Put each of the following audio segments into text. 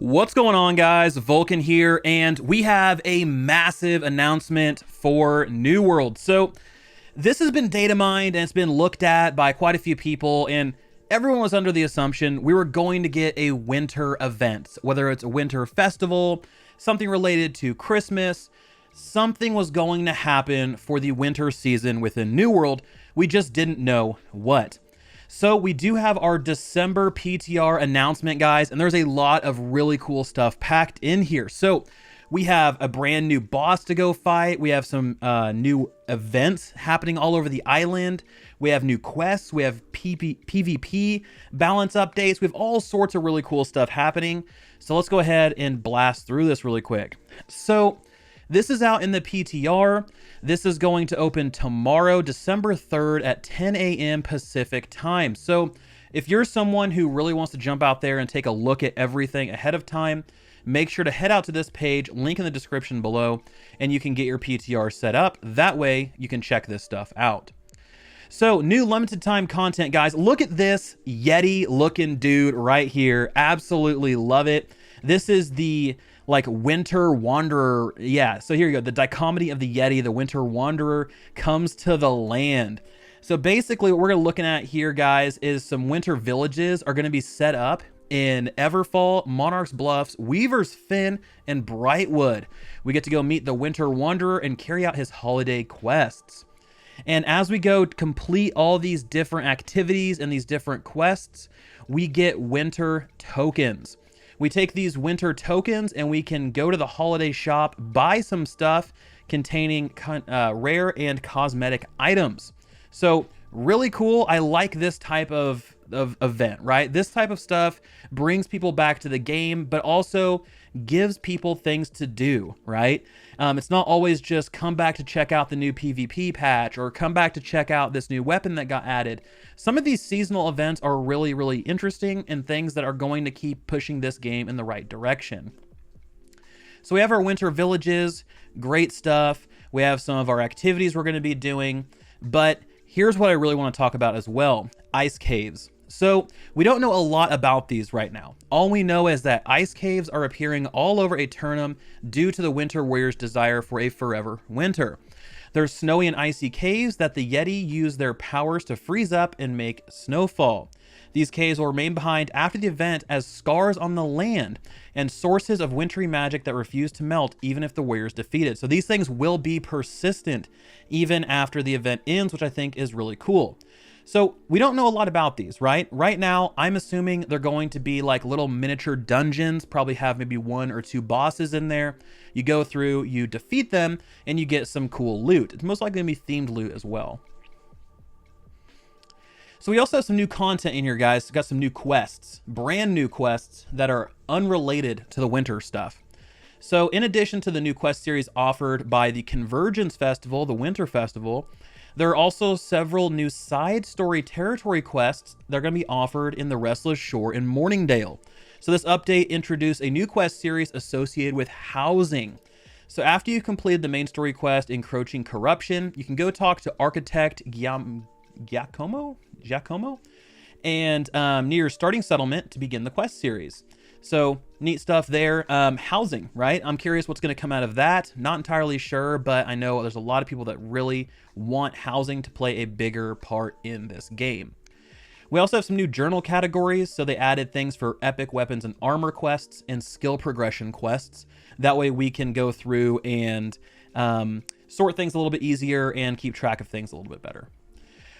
What's going on, guys? Vulkan here, and we have a massive announcement for New World. So this has been data mined and it's been looked at by quite a few people, and everyone was under the assumption we were going to get a winter event, whether it's a winter festival, something related to Christmas. Something was going to happen for the winter season within New World. We just didn't know what. So we do have our December PTR announcement, guys, and there's a lot of really cool stuff packed in here. So we have a brand new boss to go fight. We have some new events happening all over the island. We have new quests. We have PvP balance updates. We have all sorts of really cool stuff happening. So let's go ahead and blast through this really quick. So this is out in the PTR. This is going to open tomorrow, December 3rd at 10 a.m. Pacific time. So if you're someone who really wants to jump out there and take a look at everything ahead of time, make sure to head out to this page, link in the description below, and you can get your PTR set up. That way you can check this stuff out. So new limited time content, guys. Look at this Yeti looking dude right here. Absolutely love it. This is the winter wanderer. Yeah, so here you go. The dichotomy of the Yeti, the winter wanderer, comes to the land. So basically what we're going to looking at here, guys, is some winter villages are going to be set up in Everfall, Monarch's Bluffs, Weaver's Fen, and Brightwood. We get to go meet the winter wanderer and carry out his holiday quests. And as we go complete all these different activities and these different quests, we get winter tokens. We take these winter tokens and we can go to the holiday shop, buy some stuff containing rare and cosmetic items. So really cool. I like this type of event, right? This type of stuff brings people back to the game, but also gives people things to do, right? It's not always just come back to check out the new PvP patch or come back to check out this new weapon that got added. Some of these seasonal events are really, really interesting and things that are going to keep pushing this game in the right direction. So we have our winter villages, great stuff. We have some of our activities we're going to be doing, but here's what I really want to talk about as well. Ice caves. So we don't know a lot about these right now. All we know is that ice caves are appearing all over Aeternum due to the Winter Warriors' desire for a forever winter. There's snowy and icy caves that the Yeti use their powers to freeze up and make snowfall. These caves will remain behind after the event as scars on the land and sources of wintry magic that refuse to melt even if the warriors defeated. So these things will be persistent even after the event ends, which I think is really cool. So we don't know a lot about these, right? Right now, I'm assuming they're going to be like little miniature dungeons, probably have maybe 1 or 2 bosses in there. You go through, you defeat them, and you get some cool loot. It's most likely going to be themed loot as well. So we also have some new content in here, guys. We've got some new quests, brand new quests that are unrelated to the winter stuff. So in addition to the new quest series offered by the Convergence Festival, the Winter Festival, there are also several new side story territory quests that are going to be offered in the Restless Shore in Morningdale. So this update introduced a new quest series associated with housing. So after you completed the main story quest, Encroaching Corruption, you can go talk to Architect Giacomo, and near your starting settlement to begin the quest series. So neat stuff there. Housing, right? I'm curious what's going to come out of that. Not entirely sure, but I know there's a lot of people that really want housing to play a bigger part in this game. We also have some new journal categories. So they added things for epic weapons and armor quests and skill progression quests. That way we can go through and sort things a little bit easier and keep track of things a little bit better.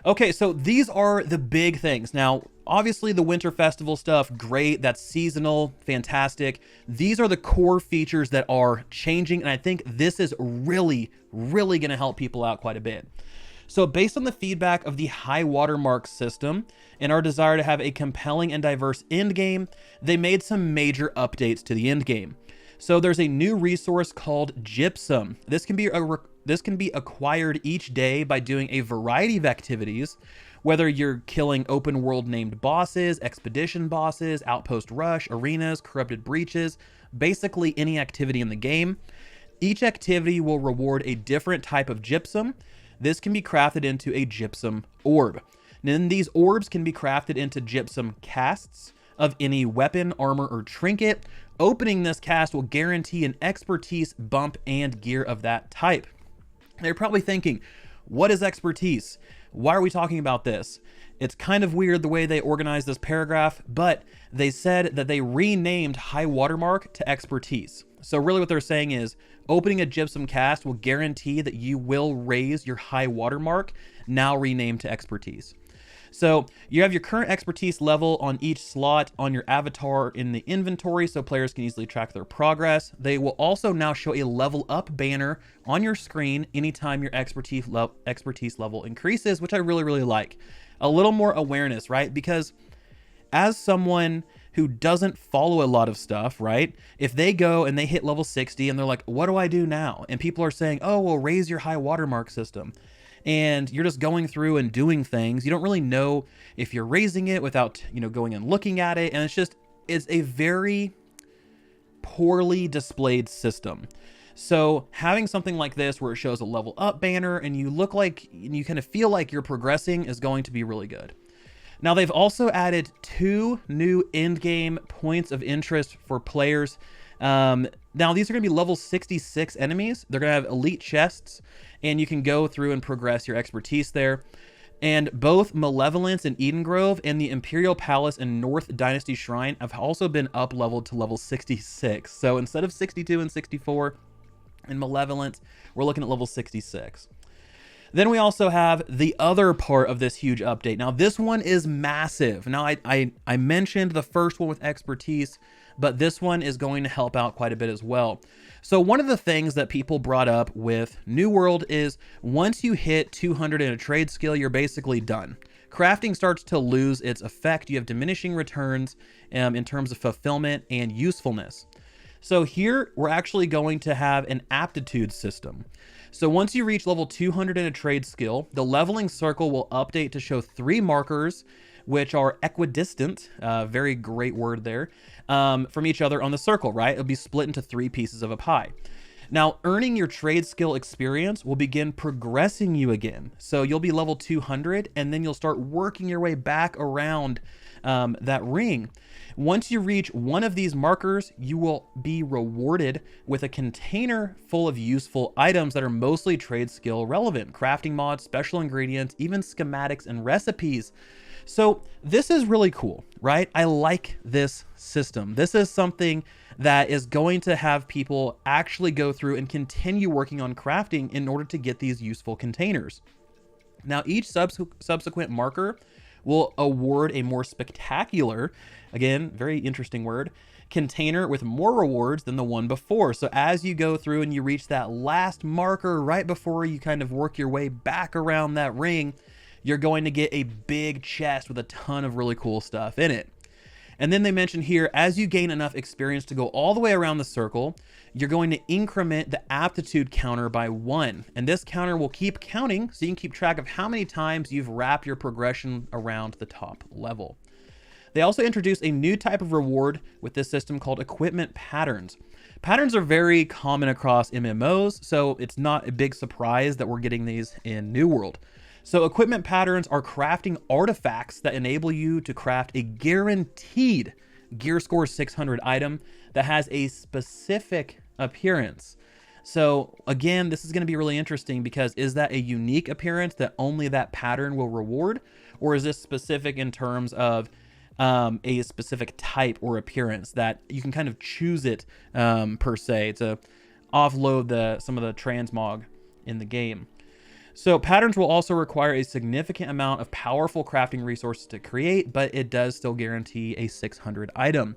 Okay, so these are the big things. Now, obviously the Winter Festival stuff, great. That's seasonal, fantastic. These are the core features that are changing, and I think this is really, really going to help people out quite a bit. So based on the feedback of the high watermark system and our desire to have a compelling and diverse endgame, they made some major updates to the endgame. So there's a new resource called Gypsum. This can be acquired each day by doing a variety of activities, whether you're killing open world named bosses, expedition bosses, outpost rush, arenas, corrupted breaches, basically any activity in the game. Each activity will reward a different type of gypsum. This can be crafted into a gypsum orb. And then these orbs can be crafted into gypsum casts of any weapon, armor, or trinket, Opening this cast will guarantee an expertise bump and gear of that type. They're probably thinking, what is expertise? Why are we talking about this? It's kind of weird the way they organized this paragraph, but they said that they renamed high watermark to expertise. So really what they're saying is opening a gypsum cast will guarantee that you will raise your high watermark, now renamed to expertise. So you have your current expertise level on each slot on your avatar in the inventory so players can easily track their progress. They will also now show a level up banner on your screen anytime your expertise level increases, which I really, really like. A little more awareness, right? Because as someone who doesn't follow a lot of stuff, right? If they go and they hit level 60 and they're like, what do I do now? And people are saying, oh, well, raise your high watermark system. And you're just going through and doing things. You don't really know if you're raising it without, going and looking at it. And it's a very poorly displayed system. So having something like this where it shows a level up banner and you look like, you kind of feel like you're progressing is going to be really good. Now they've also added 2 new endgame points of interest for players. Now these are going to be level 66 enemies. They're going to have elite chests and you can go through and progress your expertise there. And both Malevolence in Eden Grove and the Imperial Palace and North Dynasty Shrine have also been up leveled to level 66. So instead of 62 and 64 in Malevolence, we're looking at level 66. Then we also have the other part of this huge update. Now this one is massive. Now I mentioned the first one with expertise, but this one is going to help out quite a bit as well. So one of the things that people brought up with New World is once you hit 200 in a trade skill, you're basically done. Crafting starts to lose its effect. You have diminishing returns in terms of fulfillment and usefulness. So here we're actually going to have an aptitude system. So once you reach level 200 in a trade skill, the leveling circle will update to show 3 markers, which are equidistant, very great word there, from each other on the circle, right? It'll be split into 3 pieces of a pie. Now, earning your trade skill experience will begin progressing you again. So you'll be level 200, and then you'll start working your way back around that ring. Once you reach one of these markers, you will be rewarded with a container full of useful items that are mostly trade skill relevant, crafting mods, special ingredients, even schematics and recipes. So this is really cool, right? I like this system. This is something that is going to have people actually go through and continue working on crafting in order to get these useful containers. Now, each subsequent marker will award a more spectacular, again, very interesting word, container with more rewards than the one before. So as you go through and you reach that last marker right before you kind of work your way back around that ring, you're going to get a big chest with a ton of really cool stuff in it. And then they mention here, as you gain enough experience to go all the way around the circle, you're going to increment the aptitude counter by 1. And this counter will keep counting so you can keep track of how many times you've wrapped your progression around the top level. They also introduced a new type of reward with this system called equipment patterns. Patterns are very common across MMOs, so it's not a big surprise that we're getting these in New World. So equipment patterns are crafting artifacts that enable you to craft a guaranteed gear score 600 item that has a specific appearance. So again, this is going to be really interesting because is that a unique appearance that only that pattern will reward? Or is this specific in terms of a specific type or appearance that you can kind of choose it per se to offload some of the transmog in the game? So patterns will also require a significant amount of powerful crafting resources to create, but it does still guarantee a 600 item.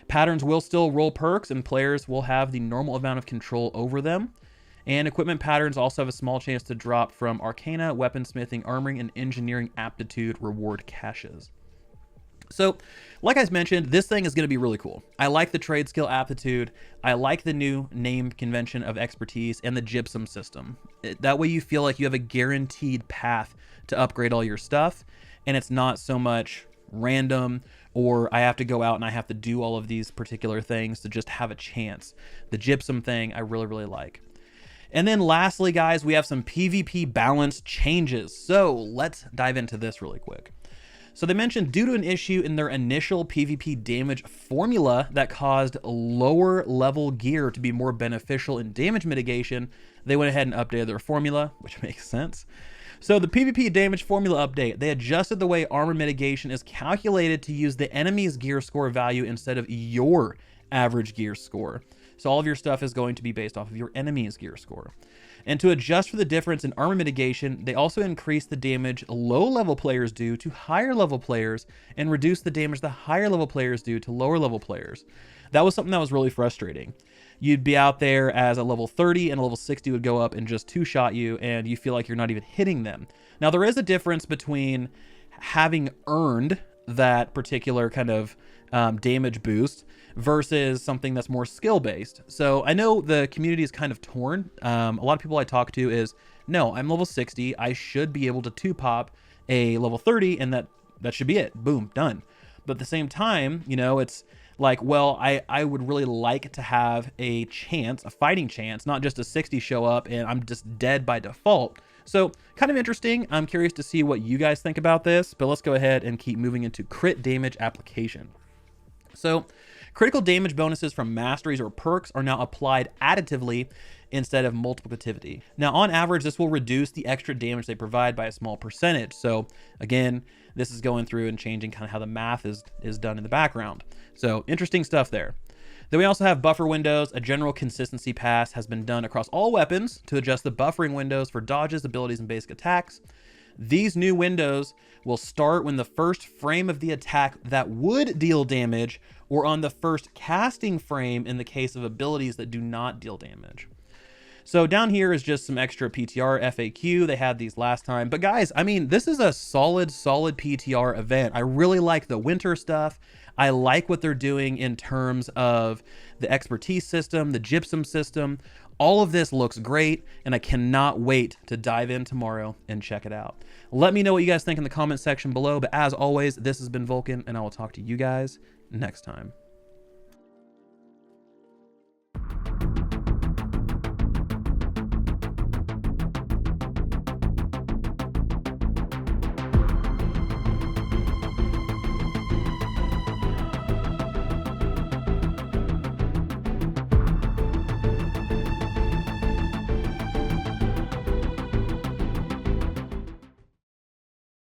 Patterns will still roll perks and players will have the normal amount of control over them. And equipment patterns also have a small chance to drop from Arcana, Weaponsmithing, Armoring, and Engineering Aptitude reward caches. So, like I mentioned, this thing is going to be really cool. I like the trade skill aptitude. I like the new name convention of expertise and the gypsum system. That way you feel like you have a guaranteed path to upgrade all your stuff. And it's not so much random or I have to go out and I have to do all of these particular things to just have a chance. The gypsum thing I really, really like. And then lastly, guys, we have some PvP balance changes. So let's dive into this really quick. So they mentioned due to an issue in their initial PvP damage formula that caused lower level gear to be more beneficial in damage mitigation, they went ahead and updated their formula, which makes sense. So the PvP damage formula update, they adjusted the way armor mitigation is calculated to use the enemy's gear score value instead of your average gear score. So all of your stuff is going to be based off of your enemy's gear score. And to adjust for the difference in armor mitigation, they also increased the damage low-level players do to higher-level players and reduced the damage the higher-level players do to lower-level players. That was something that was really frustrating. You'd be out there as a level 30 and a level 60 would go up and just two-shot you, and you feel like you're not even hitting them. Now, there is a difference between having earned that particular kind of damage boost versus something that's more skill-based. So I know the community is kind of torn. A lot of people I talk to is, no, I'm level 60. I should be able to two-pop a level 30, and that should be it. Boom, done. But at the same time, you know, it's like, well, I would really like to have a chance, a fighting chance, not just a 60 show up and I'm just dead by default. So kind of interesting. I'm curious to see what you guys think about this, but let's go ahead and keep moving into crit damage application. So critical damage bonuses from masteries or perks are now applied additively instead of multiplicativity. Now, on average, this will reduce the extra damage they provide by a small percentage. So again, this is going through and changing kind of how the math is done in the background. So interesting stuff there. Then we also have buffer windows. A general consistency pass has been done across all weapons to adjust the buffering windows for dodges, abilities, and basic attacks. These new windows will start when the first frame of the attack that would deal damage or on the first casting frame in the case of abilities that do not deal damage. So down here is just some extra PTR FAQ. They had these last time. But guys, I mean, this is a solid PTR event. I really like the winter stuff. I like what they're doing in terms of the expertise system, the gypsum system. All of this looks great, and I cannot wait to dive in tomorrow and check it out. Let me know what you guys think in the comment section below. But as always, this has been Vulkan, and I will talk to you guys next time.